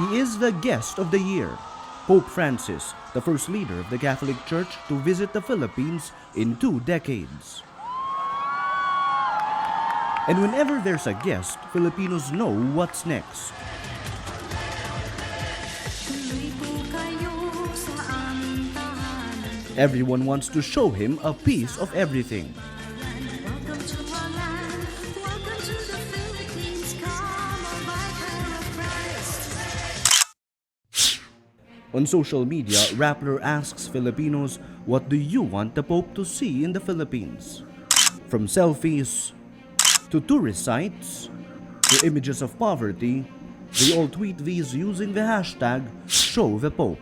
He is the guest of the year. Pope Francis, the first leader of the Catholic Church to visit the Philippines in 2 decades. And whenever there's a guest, Filipinos know what's next. Everyone wants to show him a piece of everything. On social media, Rappler asks Filipinos, what do you want the Pope to see in the Philippines? From selfies to tourist sites to images of poverty, they all tweet these using the hashtag #ShowThePope.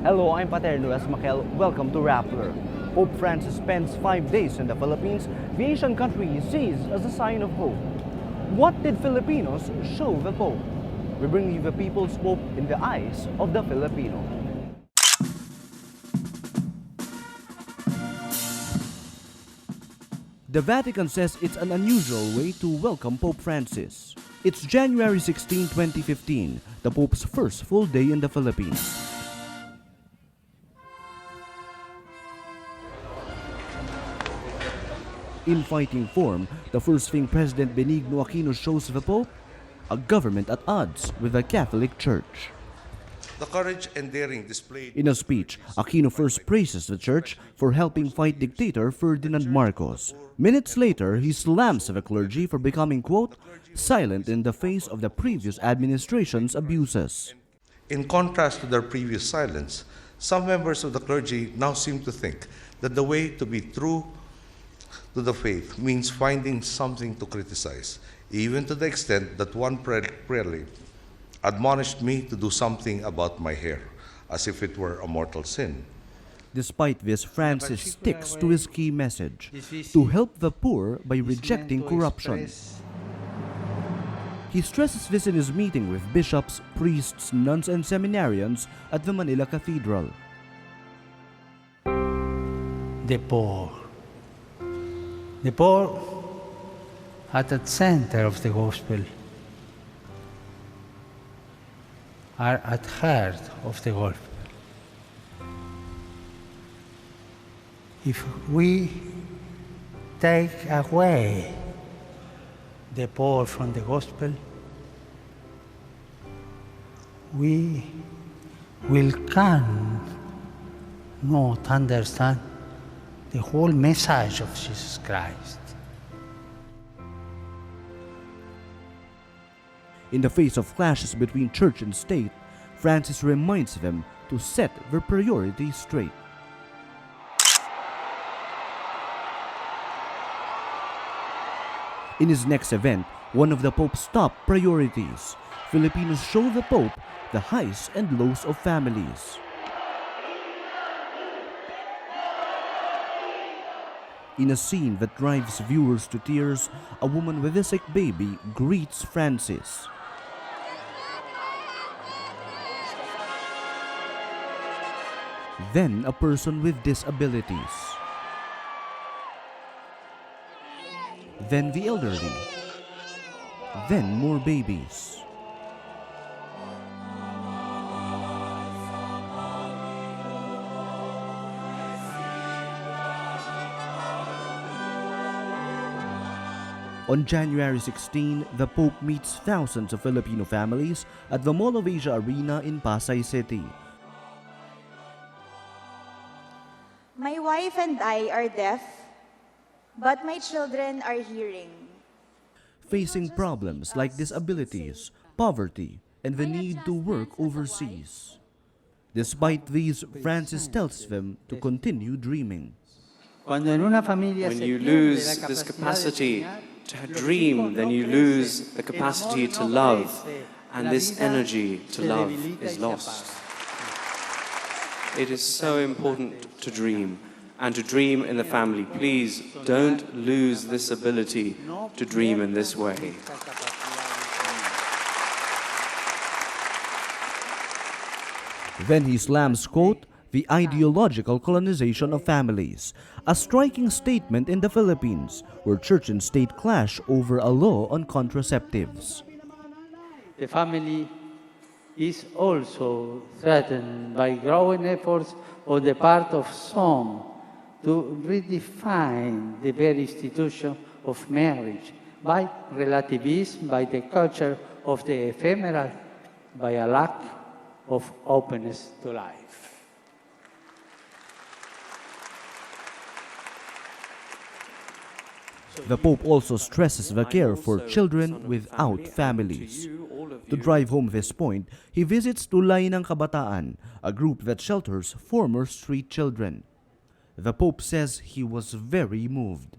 Hello, I'm Pater Luis Maquel. Welcome to Rappler. Pope Francis spends 5 days in the Philippines, the Asian country he sees as a sign of hope. What did Filipinos show the Pope? We bring you the people's pope in the eyes of the Filipino. The Vatican says it's an unusual way to welcome Pope Francis. It's January 16, 2015, the Pope's first full day in the Philippines. In fighting form, the first thing President Benigno Aquino shows the Pope, a government at odds with the Catholic Church. The courage and daring displayed. In a speech, Aquino first praises the Church for helping fight dictator Ferdinand Marcos. Minutes later, he slams the clergy for becoming, quote, silent in the face of the previous administration's abuses. In contrast to their previous silence, some members of the clergy now seem to think that the way to be true to the faith means finding something to criticize, even to the extent that one prelate admonished me to do something about my hair, as if it were a mortal sin. Despite this, Francis sticks to his key message, to help the poor by rejecting corruption. He stresses this in his meeting with bishops, priests, nuns, and seminarians at the Manila Cathedral. The poor. The poor at the center of the gospel, are at heart of the gospel. If we take away the poor from the gospel, we will cannot understand the whole message of Jesus Christ. In the face of clashes between church and state, Francis reminds them to set their priorities straight. In his next event, one of the Pope's top priorities, Filipinos show the Pope the highs and lows of families. In a scene that drives viewers to tears, a woman with a sick baby greets Francis. Then a person with disabilities. Then the elderly. Then more babies. On January 16, the Pope meets thousands of Filipino families at the Mall of Asia Arena in Pasay City. My wife and I are deaf, but my children are hearing. Facing problems like disabilities, poverty, and the need to work overseas. Despite these, Francis tells them to continue dreaming. When you lose this capacity to dream, then you lose the capacity to love, and this energy to love is lost. It is so important to dream, and to dream in the family. Please don't lose this ability to dream in this way. Then he slams, quote, the ideological colonization of families, a striking statement in the Philippines where church and state clash over a law on contraceptives. The family is also threatened by growing efforts on the part of some to redefine the very institution of marriage by relativism, by the culture of the ephemeral, by a lack of openness to life. The Pope also stresses the care for children without families. To drive home this point, he visits Tulay ng Kabataan, a group that shelters former street children. The Pope says he was very moved.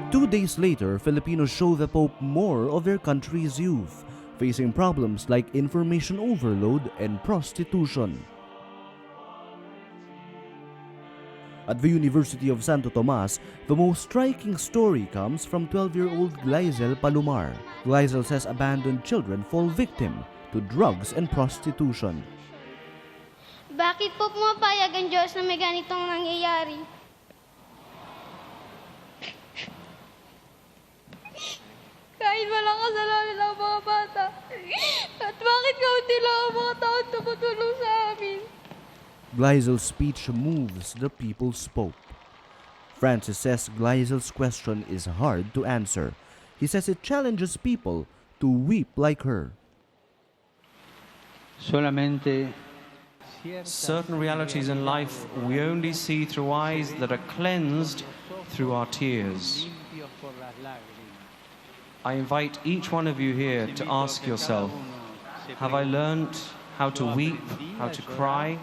Two days later, Filipinos show the Pope more of their country's youth, facing problems like information overload and prostitution. At the University of Santo Tomas, the most striking story comes from 12-year-old Glyzel Palomar. Glyzel says abandoned children fall victim to drugs and prostitution. Bakit po pumapayag ang Diyos na may ganitong nangyayari? Kahit walang kasalanan ang mga bata. At bakit kaunti lang ang mga taong tumutulong sa amin? Glyzel's speech moves the people's Pope. Francis says Glyzel's question is hard to answer. He says it challenges people to weep like her. Certain realities in life we only see through eyes that are cleansed through our tears. I invite each one of you here to ask yourself, have I learned how to weep, how to cry?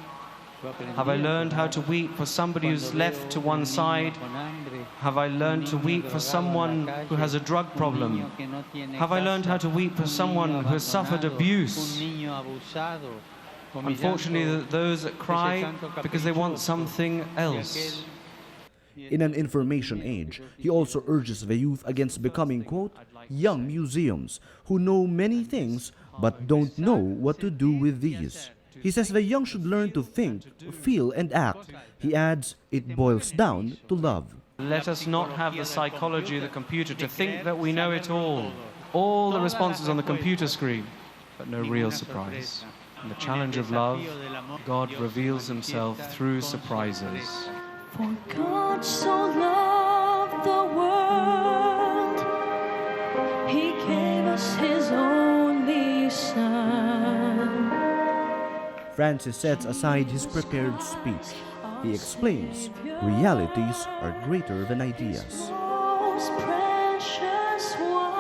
Have I learned how to weep for somebody who's left to one side? Have I learned to weep for someone who has a drug problem? Have I learned how to weep for someone who has suffered abuse? Unfortunately, those that cry because they want something else. In an information age, he also urges the youth against becoming, quote, young museums who know many things but don't know what to do with these. He says the young should learn to think, feel, and act. He adds, it boils down to love. Let us not have the psychology of the computer to think that we know it all the responses on the computer screen, but no real surprise. In the challenge of love, God reveals himself through surprises. For God so loved the world, he gave us his only Son. Francis sets aside his prepared speech. He explains, realities are greater than ideas. Most precious one.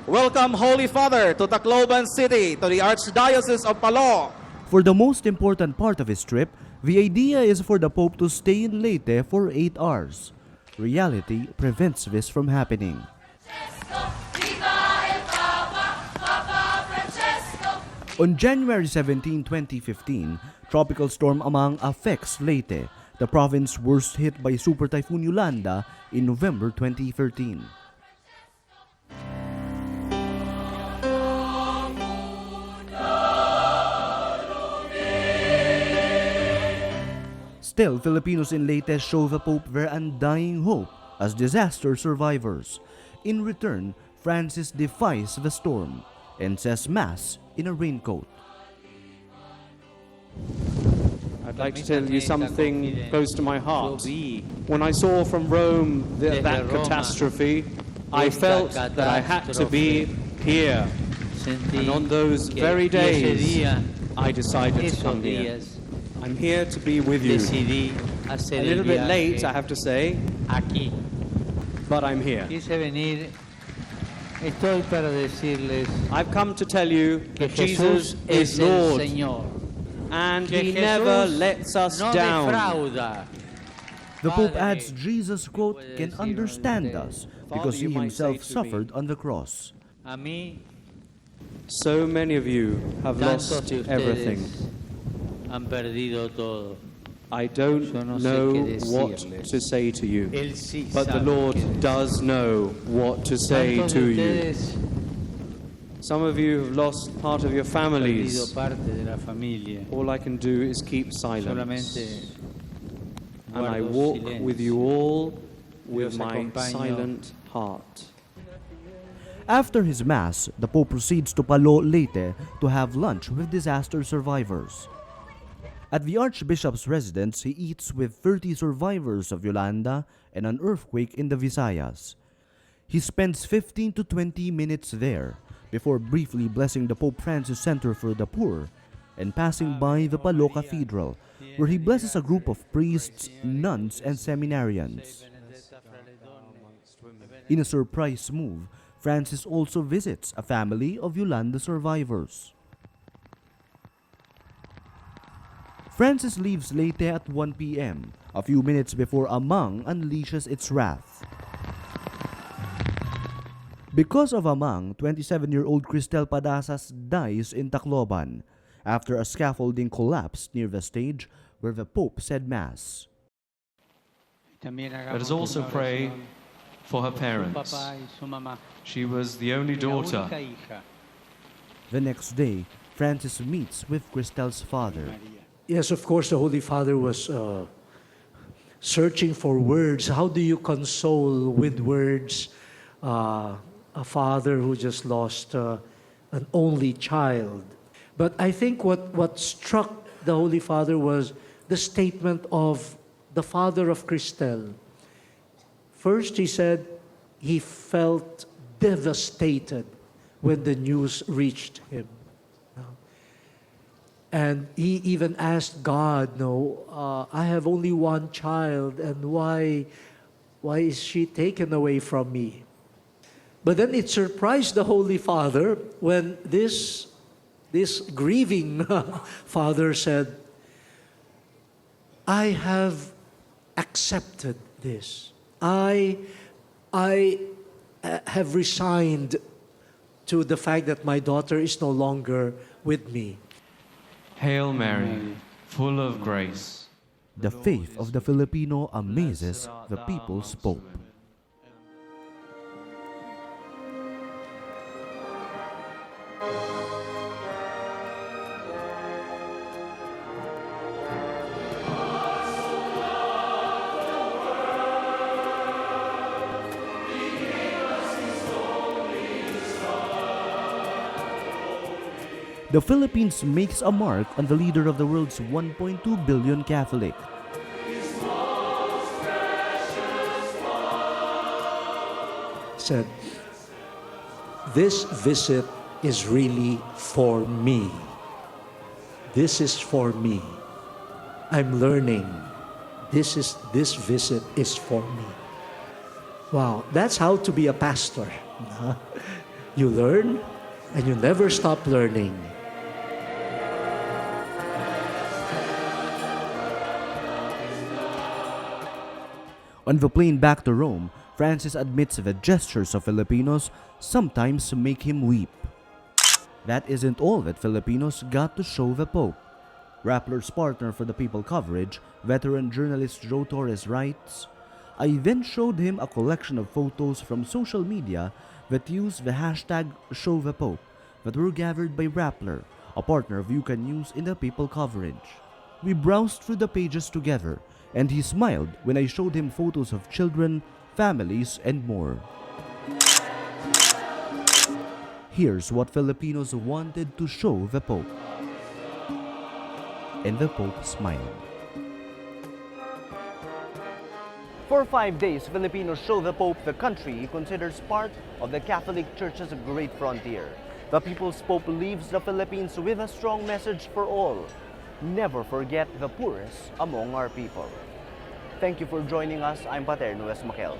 Welcome, Holy Father, to Tacloban City, to the Archdiocese of Palo. For the most important part of his trip, the idea is for the Pope to stay in Leyte for 8 hours. Reality prevents this from happening. On January 17, 2015, Tropical Storm Amang affects Leyte, the province worst hit by Super Typhoon Yolanda in November 2013. Still, Filipinos in Leyte show the Pope their undying hope as disaster survivors. In return, Francis defies the storm and says Mass in a raincoat. I'd like to tell you something close to my heart. When I saw from Rome that catastrophe, I felt that I had to be here. And on those very days, I decided to come here. I'm here to be with you. A little bit late, I have to say, but I'm here. Estoy para decirles I've come to tell you que that Jesus is Lord, and que he Jesús never lets us no down. defrauda. The Pope Padre, adds Jesus, quote, can understand us because he Father, you might say himself to me, suffered on the cross. A mí, So many of you have tantos lost de ustedes everything. han perdido todo. I don't Yo no sé know qué what decirles. to say to you, Él sí but the sabe Lord qué decir. does know what to say ¿Cuántos to de you. ustedes Some of you have lost part of your han perdido families. parte de la familia? All I can do is keep silence. Solamente And I guardo walk silencio. with you all with Dios my acompaña. silent heart. After his mass, the Pope proceeds to Palo Leyte to have lunch with disaster survivors. At the Archbishop's residence, he eats with 30 survivors of Yolanda and an earthquake in the Visayas. He spends 15 to 20 minutes there before briefly blessing the Pope Francis Center for the Poor and passing by the Palo Cathedral, where he blesses a group of priests, nuns, and seminarians. In a surprise move, Francis also visits a family of Yolanda survivors. Francis leaves Leyte at 1 p.m., a few minutes before Amang unleashes its wrath. Because of Amang, 27-year-old Cristel Padasas dies in Tacloban after a scaffolding collapsed near the stage where the Pope said Mass. Let us also pray for her parents. She was the only daughter. The next day, Francis meets with Cristel's father. Yes, of course, the Holy Father was searching for words. How do you console with words a father who just lost an only child? But I think what struck the Holy Father was the statement of the father of Cristel. First, he said he felt devastated when the news reached him. And he even asked God, "No, I have only one child, and why is she taken away from me?" But then it surprised the Holy Father when this grieving father said, "I have accepted this. I have resigned to the fact that my daughter is no longer with me." Hail Mary, full of grace. The faith of the Filipino amazes the people's Pope. The Philippines makes a mark on the leader of the world's 1.2 billion Catholic. Said, "This visit is really for me. This is for me. I'm learning. This visit is for me." Wow, that's how to be a pastor. You learn and you never stop learning. On the plane back to Rome, Francis admits the gestures of Filipinos sometimes make him weep. That isn't all that Filipinos got to show the Pope. Rappler's partner for the People coverage, veteran journalist Joe Torres writes, "I then showed him a collection of photos from social media that use the hashtag #ShowThePope that were gathered by Rappler, a partner of UCAN News in the People coverage. We browsed through the pages together, and he smiled when I showed him photos of children, families, and more." Here's what Filipinos wanted to show the Pope. And the Pope smiled. For 5 days, Filipinos show the Pope the country he considers part of the Catholic Church's great frontier. The People's Pope leaves the Philippines with a strong message for all. Never forget the poorest among our people. Thank you for joining us. I'm Paterno Esmaquel.